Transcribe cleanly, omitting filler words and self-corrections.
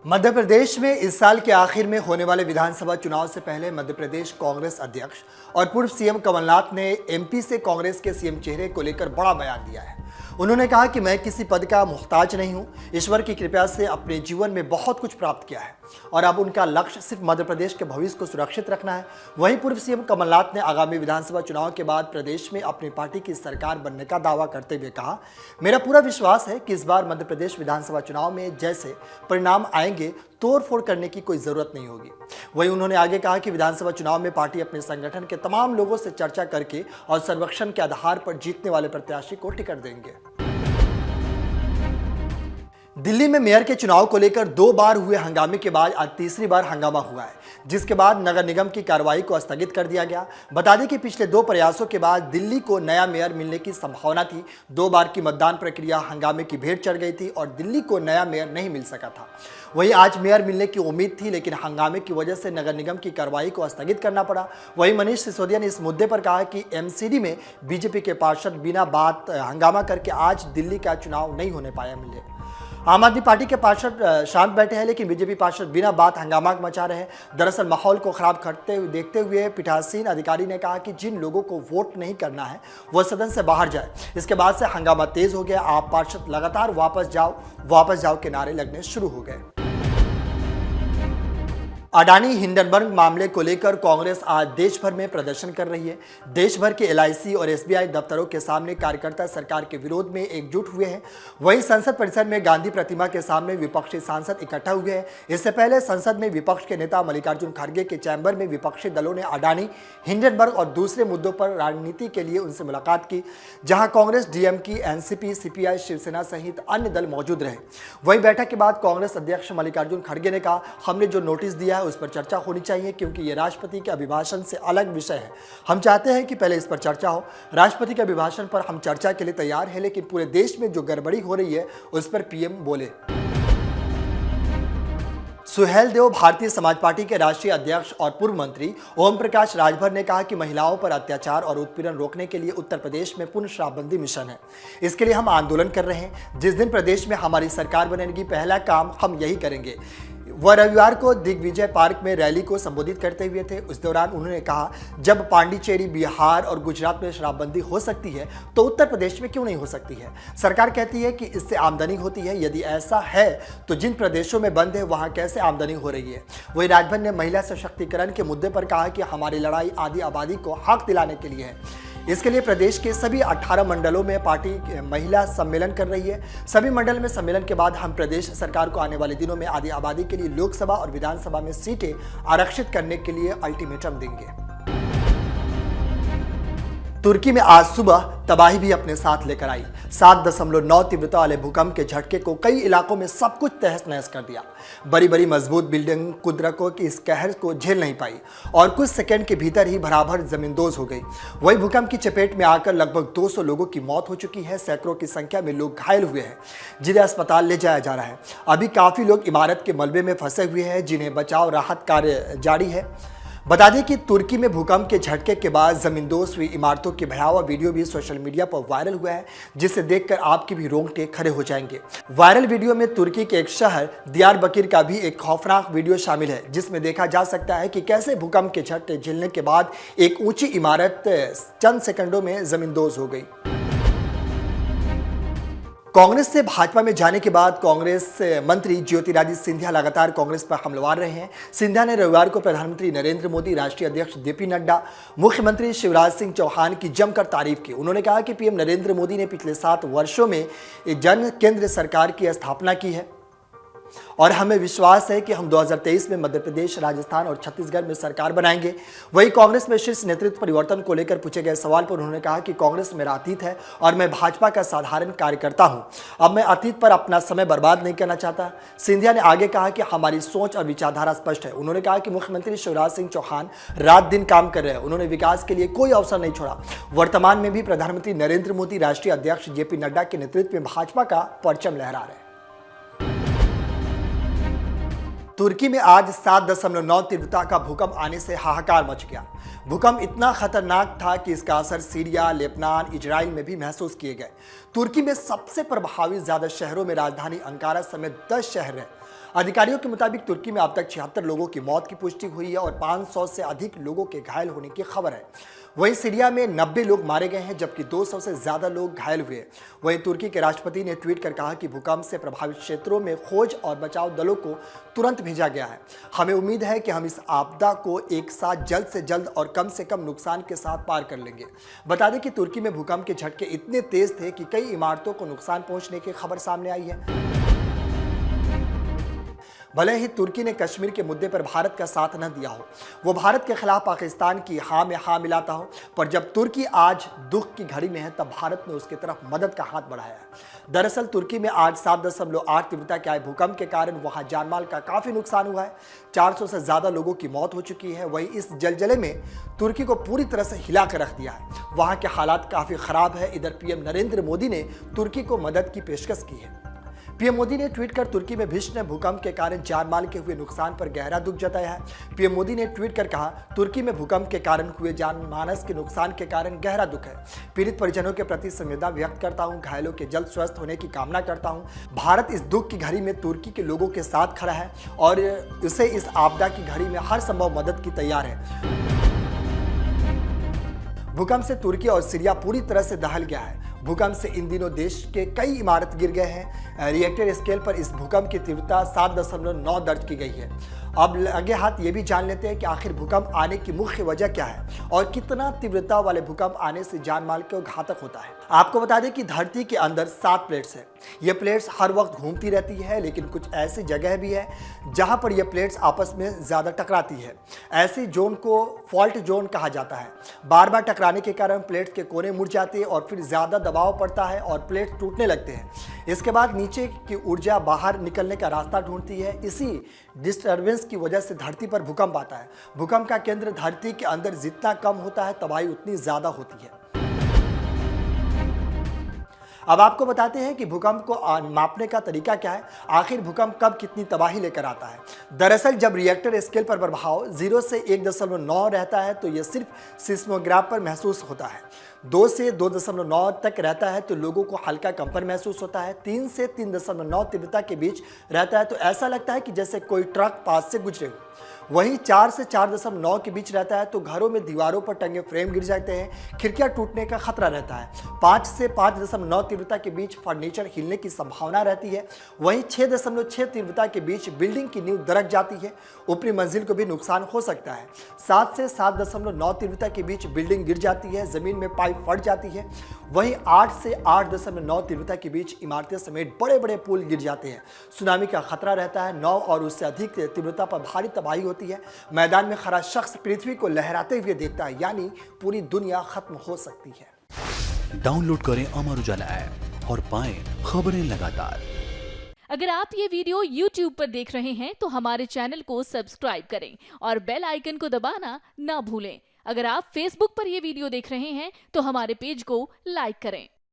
मध्य प्रदेश में इस साल के आखिर में होने वाले विधानसभा चुनाव से पहले मध्य प्रदेश कांग्रेस अध्यक्ष और पूर्व सीएम कमलनाथ ने एमपी से कांग्रेस के सीएम चेहरे को लेकर बड़ा बयान दिया है। उन्होंने कहा कि मैं किसी पद का मुहताज नहीं हूं, ईश्वर की कृपा से अपने जीवन में बहुत कुछ प्राप्त किया है और अब उनका लक्ष्य सिर्फ मध्य प्रदेश के भविष्य को सुरक्षित रखना है। वहीं पूर्व सीएम कमलनाथ ने आगामी विधानसभा चुनाव के बाद प्रदेश में अपनी पार्टी की सरकार बनने का दावा करते हुए कहा, मेरा पूरा विश्वास है कि इस बार मध्य प्रदेश विधानसभा चुनाव में जैसे परिणाम आएंगे तोड़ फोड़ करने की कोई जरूरत नहीं होगी। वहीं उन्होंने आगे कहा कि विधानसभा चुनाव में पार्टी अपने संगठन के तमाम लोगों से चर्चा करके और सर्वेक्षण के आधार पर जीतने वाले प्रत्याशी को टिकट देंगे। दिल्ली में मेयर के चुनाव को लेकर 2 बार हुए हंगामे के बाद आज तीसरी बार हंगामा हुआ है, जिसके बाद नगर निगम की कार्रवाई को स्थगित कर दिया गया। बता दें कि पिछले 2 प्रयासों के बाद दिल्ली को नया मेयर मिलने की संभावना थी। 2 बार की मतदान प्रक्रिया हंगामे की भेंट चढ़ गई थी और दिल्ली को नया मेयर नहीं मिल सका था। वहीं आज मेयर मिलने की उम्मीद थी, लेकिन हंगामे की वजह से नगर निगम की कार्रवाई को स्थगित करना पड़ा। वहीं मनीष सिसोदिया ने इस मुद्दे पर कहा कि एमसीडी में बीजेपी के पार्षद बिना बात हंगामा करके आज दिल्ली का चुनाव नहीं होने पाया मिले। आम आदमी पार्टी के पार्षद शांत बैठे हैं, लेकिन बीजेपी पार्षद बिना बात हंगामा मचा रहे हैं। दरअसल माहौल को खराब करते हुए देखते हुए पीठासीन अधिकारी ने कहा कि जिन लोगों को वोट नहीं करना है वह सदन से बाहर जाए। इसके बाद से हंगामा तेज हो गया। आप पार्षद लगातार वापस जाओ के नारे लगने शुरू हो गए। अडानी हिंडनबर्ग मामले को लेकर कांग्रेस आज देश भर में प्रदर्शन कर रही है। देश भर के एलआईसी और एसबीआई दफ्तरों के सामने कार्यकर्ता सरकार के विरोध में एकजुट हुए हैं। वहीं संसद परिसर में गांधी प्रतिमा के सामने विपक्षी सांसद इकट्ठा हुए हैं। इससे पहले संसद में विपक्ष के नेता मल्लिकार्जुन खड़गे के चैम्बर में विपक्षी दलों ने अडानी, हिंडनबर्ग और दूसरे मुद्दों पर राजनीति के लिए उनसे मुलाकात की, जहां कांग्रेस, डीएमके, एनसीपी, सीपीआई, शिवसेना सहित अन्य दल मौजूद रहे। वहीं बैठक के बाद कांग्रेस अध्यक्ष मल्लिकार्जुन खड़गे ने कहा, हमने जो नोटिस दिया उस पर चर्चा होनी चाहिए, क्योंकि ये राष्ट्रपति के अभिभाषण से अलग विषय है। हम चाहते हैं कि पहले इस पर चर्चा हो। राष्ट्रपति के अभिभाषण पर हम चर्चा के लिए तैयार हैं, लेकिन पूरे देश में जो गड़बड़ी हो रही है उस पर पीएम बोले। सुहेल देव भारतीय समाज पार्टी के राष्ट्रीय अध्यक्ष और पूर्व मंत्री ओम प्रकाश राजभर ने कहा कि महिलाओं पर अत्याचार और उत्पीड़न रोकने के लिए उत्तर प्रदेश में पूर्ण शराबबंदी मिशन है। इसके लिए हम आंदोलन कर रहे हैं। जिस दिन प्रदेश में हमारी सरकार बनेगी, पहला काम हम यही करेंगे। वह रविवार को दिग्विजय पार्क में रैली को संबोधित करते हुए थे। उस दौरान उन्होंने कहा, जब पांडिचेरी, बिहार और गुजरात में शराबबंदी हो सकती है तो उत्तर प्रदेश में क्यों नहीं हो सकती है। सरकार कहती है कि इससे आमदनी होती है। यदि ऐसा है तो जिन प्रदेशों में बंद है वहां कैसे आमदनी हो रही है। वहीं राजभर ने महिला सशक्तिकरण के मुद्दे पर कहा कि हमारी लड़ाई आदि आबादी को हक दिलाने के लिए है। इसके लिए प्रदेश के सभी 18 मंडलों में पार्टी महिला सम्मेलन कर रही है। सभी मंडल में सम्मेलन के बाद हम प्रदेश सरकार को आने वाले दिनों में आदि आबादी के लिए लोकसभा और विधानसभा में सीटें आरक्षित करने के लिए अल्टीमेटम देंगे। तुर्की में आज सुबह तबाही भी अपने साथ लेकर आई। 7.9 तीव्रता वाले भूकंप के झटके को कई इलाकों में सब कुछ तहस नहस कर दिया। बड़ी बड़ी मजबूत बिल्डिंग कुदरतों की इस कहर को झेल नहीं पाई और कुछ सेकंड के भीतर ही भराभर जमींदोज हो गई। वही भूकंप की चपेट में आकर लगभग 200 लोगों की मौत हो चुकी है। सैकड़ों की संख्या में लोग घायल हुए हैं, जिन्हें अस्पताल ले जाया जा रहा है। अभी काफी लोग इमारत के मलबे में फंसे हुए हैं, जिन्हें बचाव राहत कार्य जारी है। बता दें कि तुर्की में भूकंप के झटके के बाद जमींदोज हुई इमारतों की भयावह वीडियो भी सोशल मीडिया पर वायरल हुआ है, जिसे देखकर आपके भी रोंगटे खड़े हो जाएंगे। वायरल वीडियो में तुर्की के एक शहर दियारबकिर का भी एक खौफनाक वीडियो शामिल है, जिसमें देखा जा सकता है कि कैसे भूकंप के झटके झेलने के बाद एक ऊंची इमारत चंद सेकंडों में जमींदोज हो गई। कांग्रेस से भाजपा में जाने के बाद कांग्रेस मंत्री ज्योतिरादित्य सिंधिया लगातार कांग्रेस पर हमलावर रहे हैं। सिंधिया ने रविवार को प्रधानमंत्री नरेंद्र मोदी, राष्ट्रीय अध्यक्ष जेपी नड्डा, मुख्यमंत्री शिवराज सिंह चौहान की जमकर तारीफ की। उन्होंने कहा कि पीएम नरेंद्र मोदी ने पिछले 7 वर्षों में जन केंद्र सरकार की स्थापना की है और हमें विश्वास है कि हम 2023 में मध्य प्रदेश, राजस्थान और छत्तीसगढ़ में सरकार बनाएंगे। वहीं कांग्रेस में शीर्ष नेतृत्व परिवर्तन को लेकर पूछे गए सवाल पर उन्होंने कहा कि कांग्रेस मेरा अतीत है और मैं भाजपा का साधारण कार्यकर्ता हूं। अब मैं अतीत पर अपना समय बर्बाद नहीं करना चाहता। सिंधिया ने आगे कहा कि हमारी सोच और विचारधारा स्पष्ट है। उन्होंने कहा कि मुख्यमंत्री शिवराज सिंह चौहान रात दिन काम कर रहे हैं। उन्होंने विकास के लिए कोई अवसर नहीं छोड़ा। वर्तमान में भी प्रधानमंत्री नरेंद्र मोदी, राष्ट्रीय अध्यक्ष जेपी नड्डा के नेतृत्व में भाजपा का परचम लहरा रहे हैं। तुर्की में आज 7.9 तीव्रता का भूकंप आने से हाहाकार मच गया। भूकंप इतना खतरनाक था कि इसका असर सीरिया, लेबनान, इजराइल में भी महसूस किए गए। तुर्की में सबसे प्रभावित ज्यादा शहरों में राजधानी अंकारा समेत 10 शहर हैं। अधिकारियों के मुताबिक तुर्की में अब तक 76 लोगों की मौत की पुष्टि हुई है और 500 से अधिक लोगों के घायल होने की खबर है। वहीं सीरिया में 90 लोग मारे गए हैं, जबकि 200 से ज्यादा लोग घायल हुए। वहीं तुर्की के राष्ट्रपति ने ट्वीट कर कहा कि भूकंप से प्रभावित क्षेत्रों में खोज और बचाव दलों को तुरंत भेजा गया है। हमें उम्मीद है कि हम इस आपदा को एक साथ जल्द से जल्द और कम से कम नुकसान के साथ पार कर लेंगे। बता दें कि तुर्की में भूकंप के झटके इतने तेज थे कि कई इमारतों को नुकसान पहुंचने की खबर सामने आई है। भले ही तुर्की ने कश्मीर के मुद्दे पर भारत का साथ न दिया हो, वो भारत के खिलाफ पाकिस्तान की हाँ में हाँ मिलाता हो, पर जब तुर्की आज दुख की घड़ी में है तब भारत ने उसकी तरफ मदद का हाथ बढ़ाया है। दरअसल तुर्की में आज 7.8 तीव्रता के आए भूकंप के कारण वहां जानमाल का काफी नुकसान हुआ है। 400 से ज्यादा लोगों की मौत हो चुकी है। वहीं इस जलजले में तुर्की को पूरी तरह से हिला कर रख दिया है। वहां के हालात काफी खराब है। इधर पीएम नरेंद्र मोदी ने तुर्की को मदद की पेशकश की है। पीएम मोदी ने ट्वीट कर तुर्की में भीषण भूकंप के कारण जानमाल के हुए नुकसान पर गहरा दुख जताया है। पीएम मोदी ने ट्वीट कर कहा, तुर्की में भूकंप के कारण हुए जानमानस के नुकसान के कारण गहरा दुख है। पीड़ित परिजनों के प्रति संवेदना व्यक्त करता हूं। घायलों के जल्द स्वस्थ होने की कामना करता हूं। भारत इस दुख की घड़ी में तुर्की के लोगों के साथ खड़ा है और उसे इस आपदा की घड़ी में हर संभव मदद की तैयार है। भूकंप से तुर्की और सीरिया पूरी तरह से दहल गया है। भूकंप से इन दिनों देश के कई इमारत गिर गए हैं। रिएक्टर स्केल पर इस भूकंप की तीव्रता 7.9 दर्ज की गई है। अब लगे हाथ ये भी जान लेते हैं कि आखिर भूकंप आने की मुख्य वजह क्या है और कितना तीव्रता वाले भूकंप आने से जानमाल को घातक होता है। आपको बता दें कि धरती के अंदर 7 प्लेट्स हैं। ये प्लेट्स हर वक्त घूमती रहती है, लेकिन कुछ ऐसी जगह भी है जहां पर ये प्लेट्स आपस में ज्यादा टकराती है। ऐसी जोन को फॉल्ट जोन कहा जाता है। बार बार टकराने के कारण प्लेट्स के कोने मुड़ जाते हैं और फिर ज्यादा दबाव पड़ता है और प्लेट्स टूटने लगते हैं। इसके बाद नीचे की ऊर्जा बाहर निकलने का रास्ता ढूंढती है। इसी डिस्टर्बेंस की वजह से धरती पर भूकंप आता है। भूकंप का केंद्र धरती के अंदर जितना कम होता है, तबाही उतनी ज्यादा होती है। अब आपको बताते हैं कि भूकंप को मापने का तरीका क्या है। आखिर भूकंप कब कितनी तबाही लेकर आता है। दरअसल जब रिएक्टर स्केल पर प्रभाव 0 से 1.9 रहता है तो यह सिर्फ सिस्मोग्राफ पर महसूस होता है। 2 से 2.9 तक रहता है तो लोगों को हल्का कंपन महसूस होता है। 3 से 3.9 तीव्रता के बीच रहता है तो ऐसा लगता है कि जैसे कोई ट्रक पास से गुजरे हो। वहीं 4 से 4.9 के बीच रहता है तो घरों में दीवारों पर टंगे फ्रेम गिर जाते हैं, खिड़कियां टूटने का खतरा रहता है। 5 से 5.9 तीव्रता के बीच फर्नीचर हिलने की संभावना रहती है। वहीं 6.6 तीव्रता के बीच बिल्डिंग की नींव दरक जाती है, ऊपरी मंजिल को भी नुकसान हो सकता है। 7 से 7.9 तीव्रता के बीच बिल्डिंग गिर जाती है, जमीन में पाइप फट जाती है। वहीं 8 से 8.9 तीव्रता के बीच इमारतें समेत बड़े बड़े पुल गिर जाते हैं। सुनामी का खतरा रहता है। 9 और उससे अधिक तीव्रता पर भारी तबाही होती है। मैदान में खड़ा शख्स पृथ्वी को लहराते हुए देखता है, यानी पूरी दुनिया खत्म हो सकती है। डाउनलोड करें अमर उजाला ऐप और पाएं खबरें लगातार। अगर आप ये वीडियो YouTube पर देख रहे हैं तो हमारे चैनल को सब्सक्राइब करें और बेल आइकन को दबाना ना भूलें। अगर आप Facebook पर ये वीडियो देख रहे हैं तो हमारे पेज को लाइक करें।